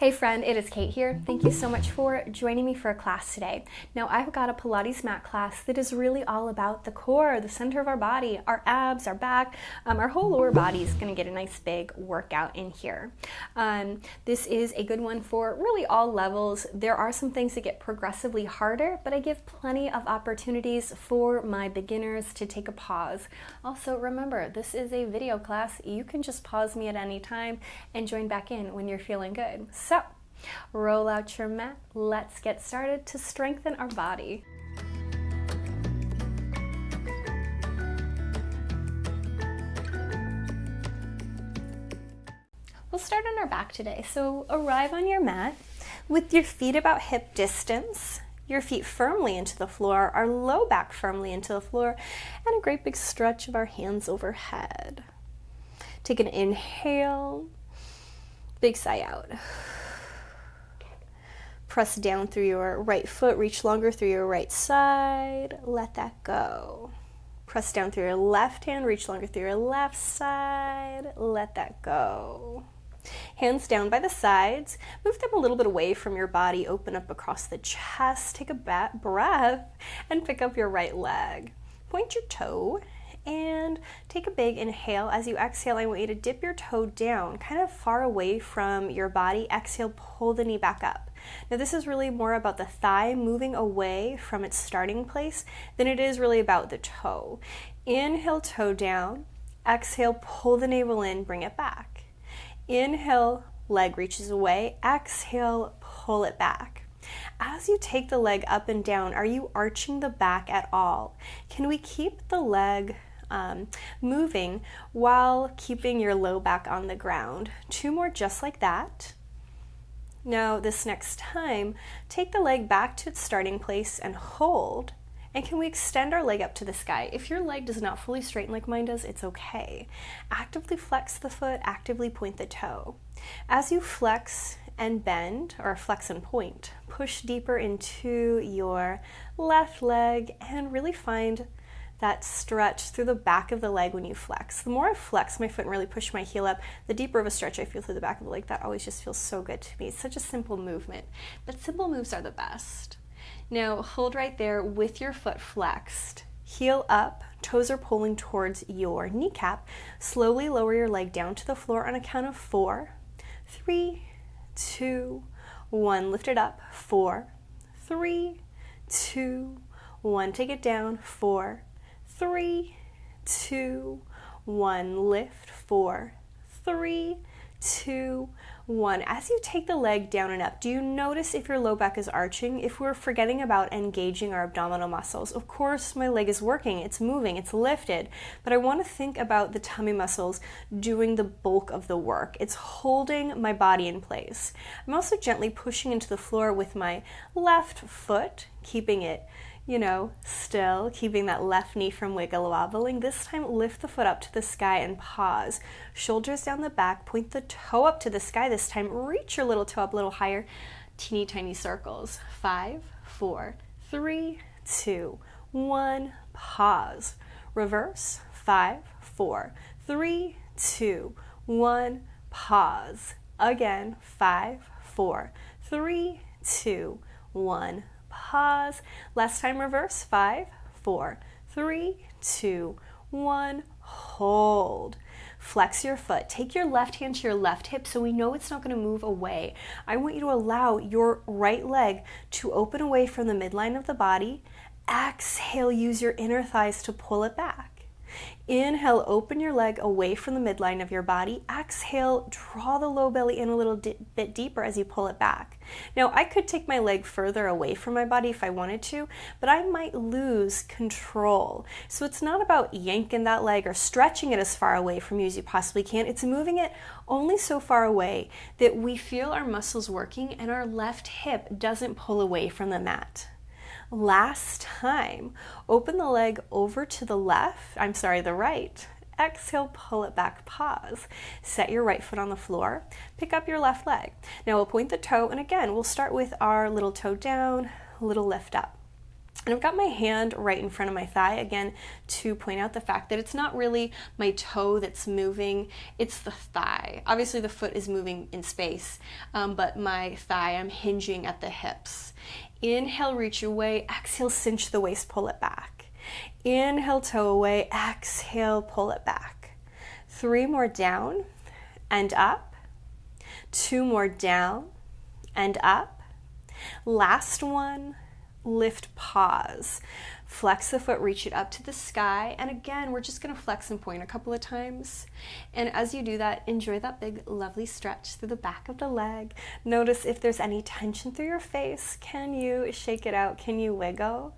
Hey friend, it is Kate here. Thank you so much for joining me for a class today. Now I've got a Pilates mat class that is really all about the core, the center of our body, our abs, our back, our whole lower body is going to get a nice big workout in here. This is a good one for really all levels. There are some things that get progressively harder, but I give plenty of opportunities for my beginners to take a pause. Also remember, this is a video class. You can just pause me at any time and join back in when you're feeling good. So, roll out your mat. Let's get started to strengthen our body. We'll start on our back today. So, arrive on your mat with your feet about hip distance, your feet firmly into the floor, our low back firmly into the floor, and a great big stretch of our hands overhead. Take an inhale, big sigh out. Press down through your right foot, reach longer through your right side, let that go. Press down through your left hand, reach longer through your left side, let that go. Hands down by the sides, move them a little bit away from your body, open up across the chest, take a breath, and pick up your right leg. Point your toe and take a big inhale. As you exhale, I want you to dip your toe down, kind of far away from your body. Exhale, pull the knee back up. Now this is really more about the thigh moving away from its starting place than it is really about the toe. Inhale, toe down. Exhale, pull the navel in, bring it back. Inhale, leg reaches away. Exhale, pull it back. As you take the leg up and down, are you arching the back at all? Can we keep the leg moving while keeping your low back on the ground? Two more just like that. Now this next time, take the leg back to its starting place and hold. And can we extend our leg up to the sky? If your leg does not fully straighten like mine does, it's okay. Actively flex the foot, actively point the toe. As you flex and bend, or flex and point, push deeper into your left leg and really find that stretch through the back of the leg when you flex. The more I flex my foot and really push my heel up, the deeper of a stretch I feel through the back of the leg. That always just feels so good to me. It's such a simple movement, but simple moves are the best. Now hold right there with your foot flexed. Heel up, toes are pulling towards your kneecap. Slowly lower your leg down to the floor on a count of 4, 3, 2, 1. Lift it up. 4, 3, 2, 1. Take it down. 4, 3, 2, 1. Lift. 4, 3, 2, 1. As you take the leg down and up, do you notice if your low back is arching? If we're forgetting about engaging our abdominal muscles, of course my leg is working, it's moving, it's lifted, but I want to think about the tummy muscles doing the bulk of the work. It's holding my body in place. I'm also gently pushing into the floor with my left foot, keeping it still, keeping that left knee from wiggle wobbling. This time, lift the foot up to the sky and pause. Shoulders down the back, point the toe up to the sky this time. Reach your little toe up a little higher. Teeny tiny circles. 5, 4, 3, 2, 1. Pause. Reverse. 5, 4, 3, 2, 1. Pause. Again. 5, 4, 3, 2, 1. Pause. Last time, reverse. 5, 4, 3, 2, 1. Hold. Flex your foot. Take your left hand to your left hip so we know it's not going to move away. I want you to allow your right leg to open away from the midline of the body. Exhale, use your inner thighs to pull it back. Inhale, open your leg away from the midline of your body. Exhale, draw the low belly in a little bit deeper as you pull it back. Now, I could take my leg further away from my body if I wanted to, but I might lose control. So it's not about yanking that leg or stretching it as far away from you as you possibly can. It's moving it only so far away that we feel our muscles working and our left hip doesn't pull away from the mat. Last time, open the leg over to the the right. Exhale, pull it back, pause. Set your right foot on the floor, pick up your left leg. Now we'll point the toe, and again, we'll start with our little toe down, little lift up. And I've got my hand right in front of my thigh, again, to point out the fact that it's not really my toe that's moving, it's the thigh. Obviously the foot is moving in space, but my thigh, I'm hinging at the hips. Inhale, reach away. Exhale, cinch the waist, pull it back. Inhale, toe away. Exhale, pull it back. 3 more down and up. 2 more down and up. Last one. Lift, pause. Flex the foot, reach it up to the sky. And again, we're just going to flex and point a couple of times. And as you do that, enjoy that big, lovely stretch through the back of the leg. Notice if there's any tension through your face. Can you shake it out? Can you wiggle?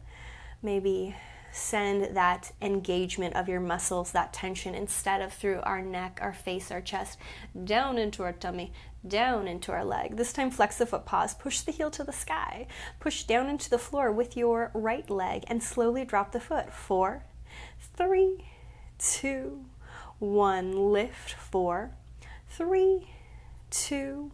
Maybe send that engagement of your muscles, that tension, instead of through our neck, our face, our chest, down into our tummy, down into our leg. This time, flex the foot, pause, push the heel to the sky, push down into the floor with your right leg, and slowly drop the foot. 4, 3, 2, 1. Lift. 4, 3, 2,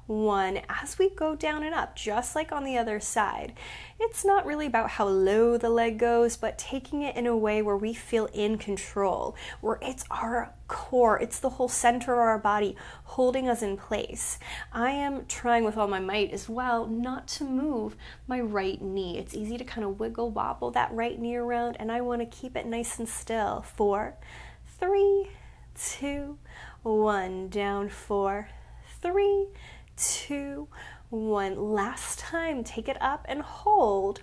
1. As we go down and up, just like on the other side, it's not really about how low the leg goes, but taking it in a way where we feel in control, where it's our core, it's the whole center of our body holding us in place. I am trying with all my might as well not to move my right knee. It's easy to kind of wiggle wobble that right knee around, and I want to keep it nice and still. 4, 3, 2, 1. Down. 4, 3, 2, 1. Last time, take it up and hold.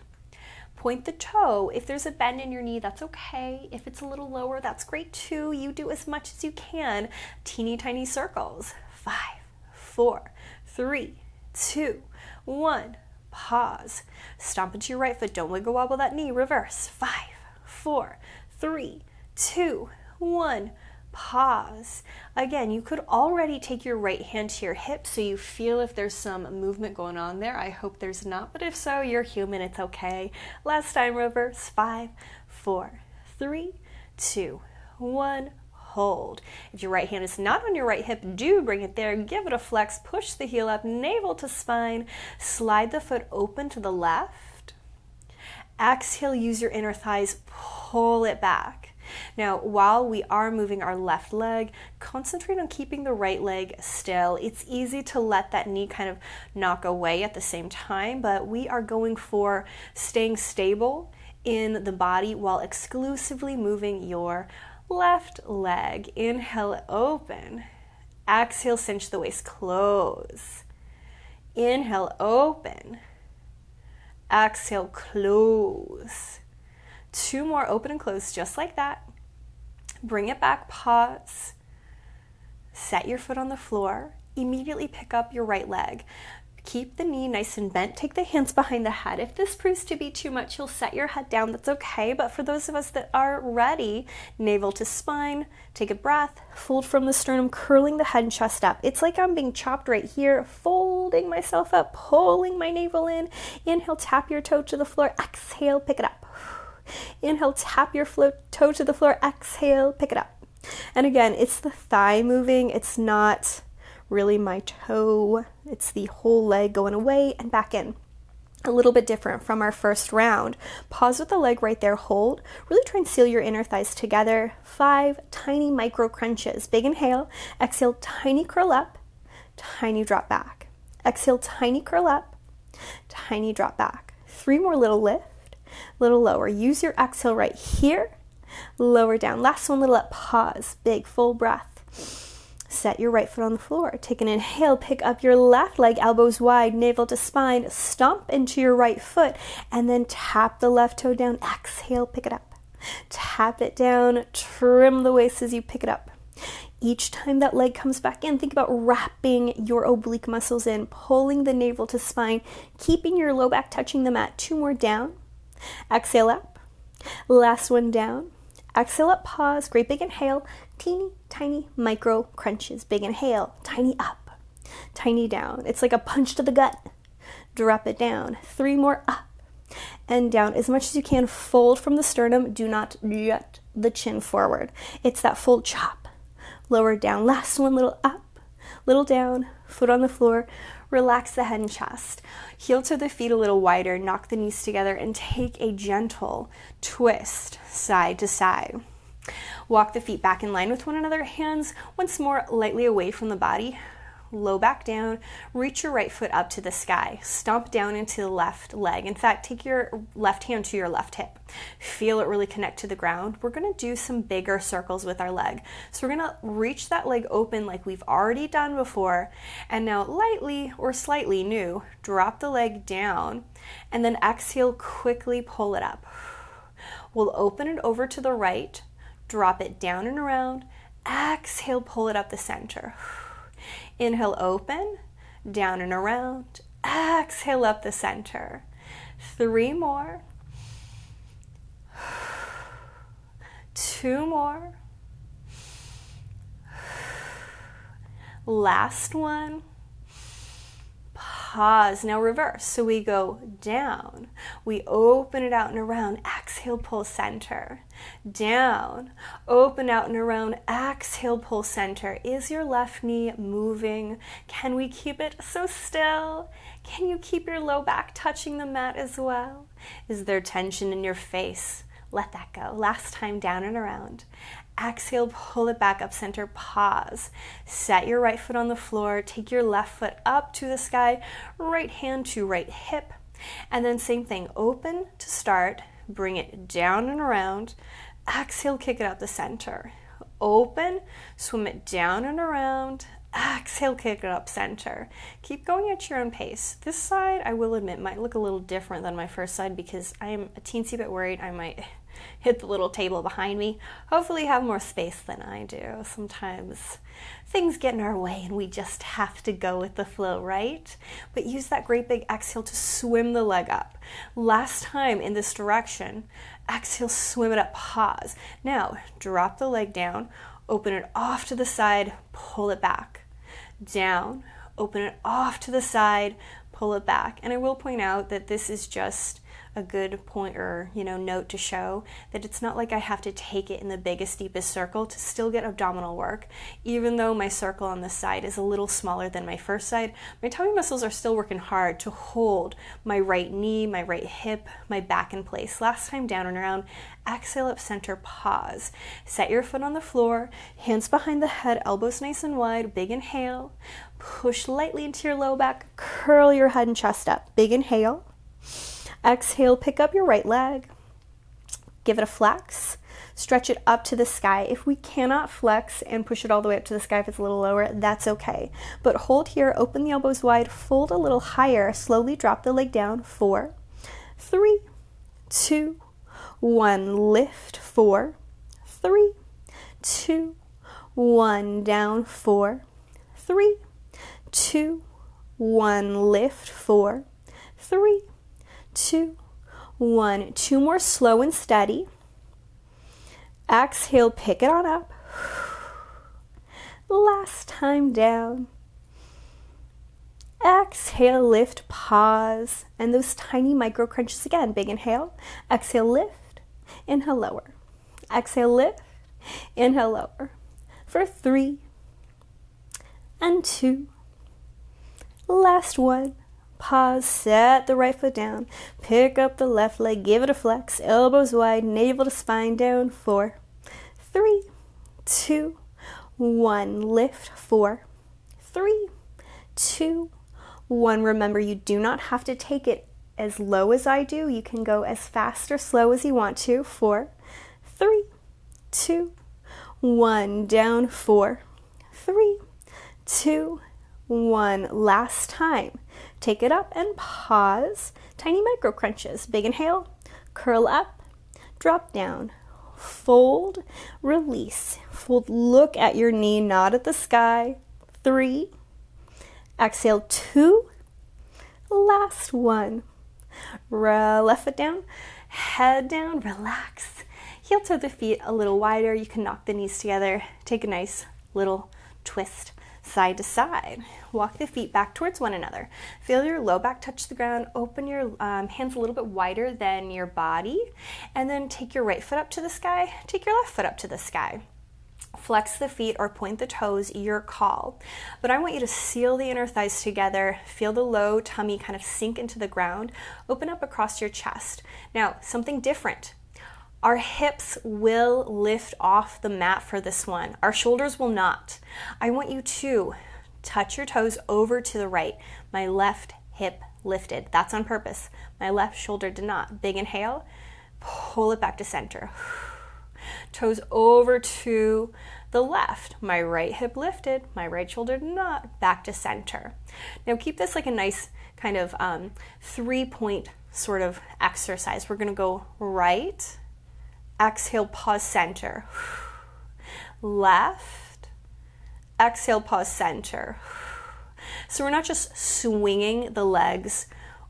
Point the toe. If there's a bend in your knee, that's okay. If it's a little lower, that's great too. You do as much as you can. Teeny tiny circles. 5, 4, 3, 2, 1. Pause. Stomp into your right foot. Don't wiggle wobble that knee. Reverse. 5, 4, 3, 2, 1. Pause. Again, you could already take your right hand to your hip so you feel if there's some movement going on there. I hope there's not, but if so, you're human, it's okay. Last time, reverse. 5, 4, 3, 2, 1. Hold. If your right hand is not on your right hip, do bring it there. Give it a flex. Push the heel up, navel to spine. Slide the foot open to the left. Exhale, use your inner thighs. Pull it back. Now, while we are moving our left leg, concentrate on keeping the right leg still. It's easy to let that knee kind of knock away at the same time, but we are going for staying stable in the body while exclusively moving your left leg. Inhale, open. Exhale, cinch the waist, close. Inhale, open. Exhale, close. 2 more, open and close, just like that. Bring it back, pause. Set your foot on the floor. Immediately pick up your right leg. Keep the knee nice and bent. Take the hands behind the head. If this proves to be too much, you'll set your head down. That's okay. But for those of us that are ready, navel to spine, take a breath, fold from the sternum, curling the head and chest up. It's like I'm being chopped right here, folding myself up, pulling my navel in. Inhale, tap your toe to the floor. Exhale, pick it up. Inhale, tap your toe to the floor. Exhale, pick it up. And again, it's the thigh moving. It's not really my toe. It's the whole leg going away and back in. A little bit different from our first round. Pause with the leg right there. Hold. Really try and seal your inner thighs together. 5 tiny micro crunches. Big inhale. Exhale, tiny curl up. Tiny drop back. Exhale, tiny curl up. Tiny drop back. 3 more little lift. Little lower. Use your exhale right here. Lower down. Last one, little up. Pause. Big full breath. Set your right foot on the floor. Take an inhale. Pick up your left leg, elbows wide, navel to spine. Stomp into your right foot and then tap the left toe down. Exhale, pick it up. Tap it down. Trim the waist as you pick it up. Each time that leg comes back in, think about wrapping your oblique muscles in, pulling the navel to spine, keeping your low back touching the mat. 2 more down. Exhale up. Last one down. Exhale up, pause. Great big inhale. Teeny tiny micro crunches. Big inhale. Tiny up. Tiny down. It's like a punch to the gut. Drop it down. 3 more up and down. As much as you can, fold from the sternum. Do not jut the chin forward. It's that full chop. Lower down. Last one, little up. little down, foot on the floor, relax the head and chest. Heel to the feet a little wider, knock the knees together, and take a gentle twist side to side. Walk the feet back in line with one another, hands once more lightly away from the body. Low back down, reach your right foot up to the sky. Stomp down into the left leg. In fact, take your left hand to your left hip. Feel it really connect to the ground. We're gonna do some bigger circles with our leg. So we're gonna reach that leg open like we've already done before. And now lightly or slightly new, drop the leg down and then exhale, quickly pull it up. We'll open it over to the right, drop it down and around. Exhale, pull it up the center. Inhale, open, down and around. Exhale, up the center. 3 more. 2 more. Last one. Pause. Now reverse. So we go down. We open it out and around. Exhale, pull center. Down. Open out and around. Exhale, pull center. Is your left knee moving? Can we keep it so still? Can you keep your low back touching the mat as well? Is there tension in your face? Let that go. Last time, down and around. Exhale, pull it back up center, pause. Set your right foot on the floor, take your left foot up to the sky, right hand to right hip, and then same thing, open to start, bring it down and around, exhale, kick it up the center. Open, swim it down and around, exhale, kick it up center. Keep going at your own pace. This side, I will admit, might look a little different than my first side because I am a teensy bit worried I might hit the little table behind me. Hopefully you have more space than I do. Sometimes things get in our way and we just have to go with the flow, right? But use that great big exhale to swim the leg up. Last time in this direction, exhale, swim it up, pause. Now, drop the leg down, open it off to the side, pull it back. Down, open it off to the side, pull it back. And I will point out that this is just a good point or note to show that it's not like I have to take it in the biggest, deepest circle to still get abdominal work. Even though my circle on this side is a little smaller than my first side, my tummy muscles are still working hard to hold my right knee, my right hip, my back in place. Last time, down and around. Exhale, up center, pause. Set your foot on the floor, hands behind the head, elbows nice and wide. Big inhale. Push lightly into your low back, curl your head and chest up. Big inhale. Exhale, pick up your right leg, give it a flex, stretch it up to the sky. If we cannot flex and push it all the way up to the sky, if it's a little lower, that's okay. But hold here, open the elbows wide, fold a little higher, slowly drop the leg down. 4, 3, 2, 1, lift. 4, 3, 2, 1, down. 4, 3, 2, 1, lift. 4, 3, 2, 1. 2 more, slow and steady. Exhale, pick it on up. Last time, down. Exhale, lift, pause. And those tiny micro crunches again. Big inhale. Exhale, lift. Inhale, lower. Exhale, lift. Inhale, lower. For 3 and 2. Last one. Pause, set the right foot down, pick up the left leg, give it a flex, elbows wide, navel to spine, down. 4, 3, 2, 1, lift. 4, 3, 2, 1. Remember, you do not have to take it as low as I do. You can go as fast or slow as you want to. 4, 3, 2, 1, down. 4, 3, 2, 1. Last time. Take it up and pause. Tiny micro crunches. Big inhale, curl up, drop down, fold, release. Fold, look at your knee, not at the sky. 3, exhale. 2, last one. Left foot down, head down, relax. Heel to the feet a little wider. You can knock the knees together. Take a nice little twist side to side. Walk the feet back towards one another. Feel your low back touch the ground. Open your hands a little bit wider than your body. And then take your right foot up to the sky. Take your left foot up to the sky. Flex the feet or point the toes, your call. But I want you to seal the inner thighs together, feel the low tummy kind of sink into the ground, open up across your chest. Now, something different. Our hips will lift off the mat for this one. Our shoulders will not. I want you to touch your toes over to the right. My left hip lifted. That's on purpose. My left shoulder did not. Big inhale, pull it back to center. Toes over to the left. My right hip lifted, my right shoulder did not. Back to center. Now keep this like a nice kind of 3-point sort of exercise. We're going to go right, exhale, pause, center. Left, exhale, pause, center. So we're not just swinging the legs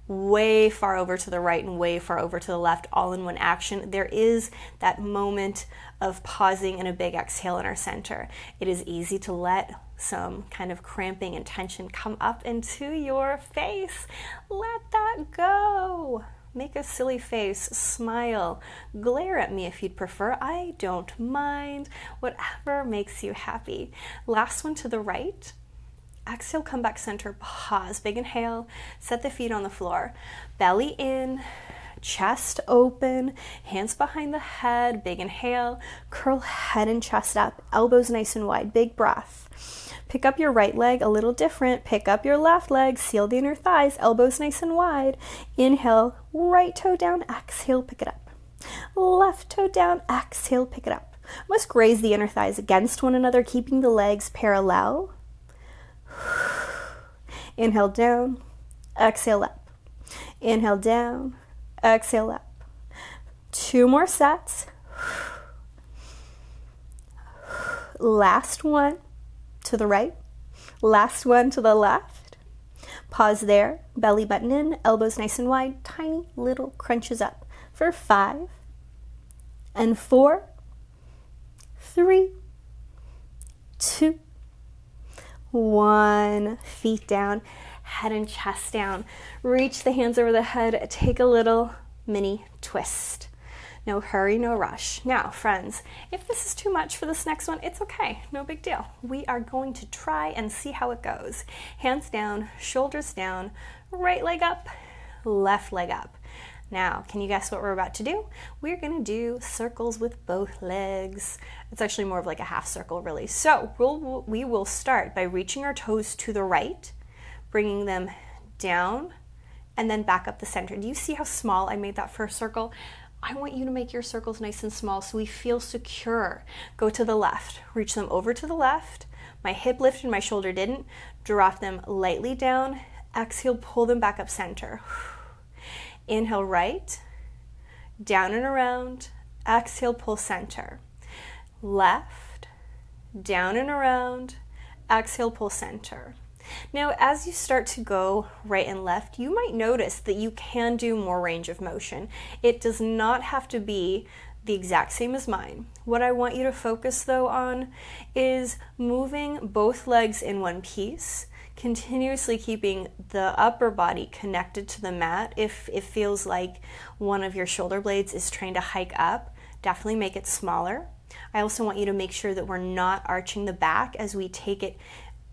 way far over to the right and way far over to the left all in one action. There is that moment of pausing and a big exhale in our center. It is easy to let some kind of cramping and tension come up into your face. Let that go. Make a silly face, smile, glare at me if you'd prefer. I don't mind. Whatever makes you happy. Last one to the right. Exhale, come back center, pause, big inhale, set the feet on the floor, belly in, chest open, hands behind the head, big inhale, curl head and chest up, elbows nice and wide, big breath. Pick up your right leg, a little different, pick up your left leg, seal the inner thighs, elbows nice and wide, inhale, right toe down, exhale, pick it up. Left toe down, exhale, pick it up. Almost graze the inner thighs against one another, keeping the legs parallel. Inhale down, exhale up. Inhale down, exhale up. 2 more sets. Last one to the right. Last one to the left. Pause there, belly button in, elbows nice and wide, tiny little crunches up for 5 and 4, 3, 2, 1. Feet down, head and chest down. Reach the hands over the head. Take a little mini twist. No hurry, no rush. Now, friends, if this is too much for this next one, it's okay. No big deal. We are going to try and see how it goes. Hands down, shoulders down, right leg up, left leg up. Now, can you guess what we're about to do? We're going to do circles with both legs. It's actually more of like a half circle, really. So we will start by reaching our toes to the right, bringing them down, and then back up the center. Do you see how small I made that first circle? I want you to make your circles nice and small so we feel secure. Go to the left. Reach them over to the left. My hip lifted, my shoulder didn't. Drop them lightly down. Exhale, pull them back up center. Inhale right, down and around, exhale, pull center. Left, down and around, exhale, pull center. Now, as you start to go right and left, you might notice that you can do more range of motion. It does not have to be the exact same as mine. What I want you to focus though on is moving both legs in one piece, continuously keeping the upper body connected to the mat. If it feels like one of your shoulder blades is trying to hike up, definitely make it smaller. I also want you to make sure that we're not arching the back as we take it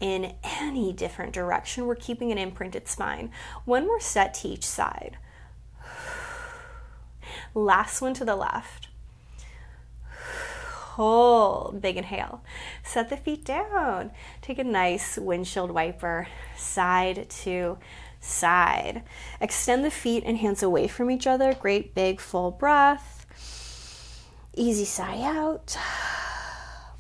in any different direction. We're keeping an imprinted spine. One more set to each side. Last one to the left. Hold, big inhale. Set the feet down. Take a nice windshield wiper, side to side. Extend the feet and hands away from each other. Great big full breath. Easy sigh out.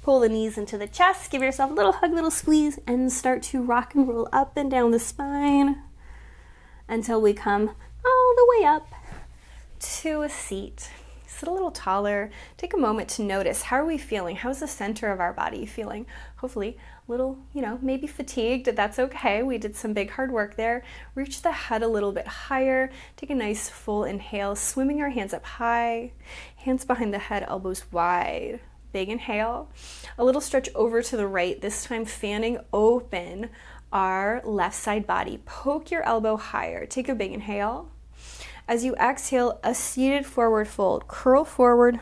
Pull the knees into the chest. Give yourself a little hug, little squeeze, and start to rock and roll up and down the spine until we come all the way up to a seat. Sit a little taller. Take a moment to notice, how are we feeling? How's the center of our body feeling? Hopefully a little, maybe fatigued. That's okay. We did some big hard work there. Reach the head a little bit higher. Take a nice full inhale, swimming our hands up high. Hands behind the head, elbows wide. Big inhale. A little stretch over to the right, this time fanning open our left side body. Poke your elbow higher. Take a big inhale. As you exhale, a seated forward fold. Curl forward,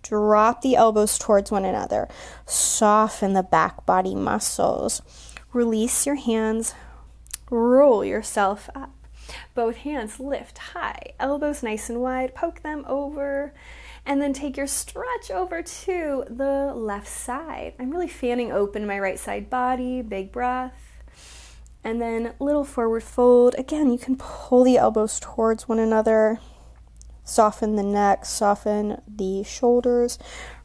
Drop the elbows towards one another. Soften the back body muscles. Release your hands. Roll yourself up. Both hands lift high. Elbows nice and wide. Poke them over. And then take your stretch over to the left side. I'm really fanning open my right side body. Big breath. And then little forward fold. Again, you can pull the elbows towards one another. Soften the neck, soften the shoulders,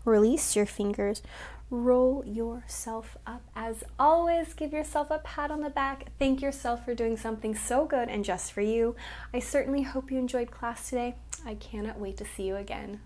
release your fingers, roll yourself up. As always, give yourself a pat on the back. Thank yourself for doing something so good and just for you. I certainly hope you enjoyed class today. I cannot wait to see you again.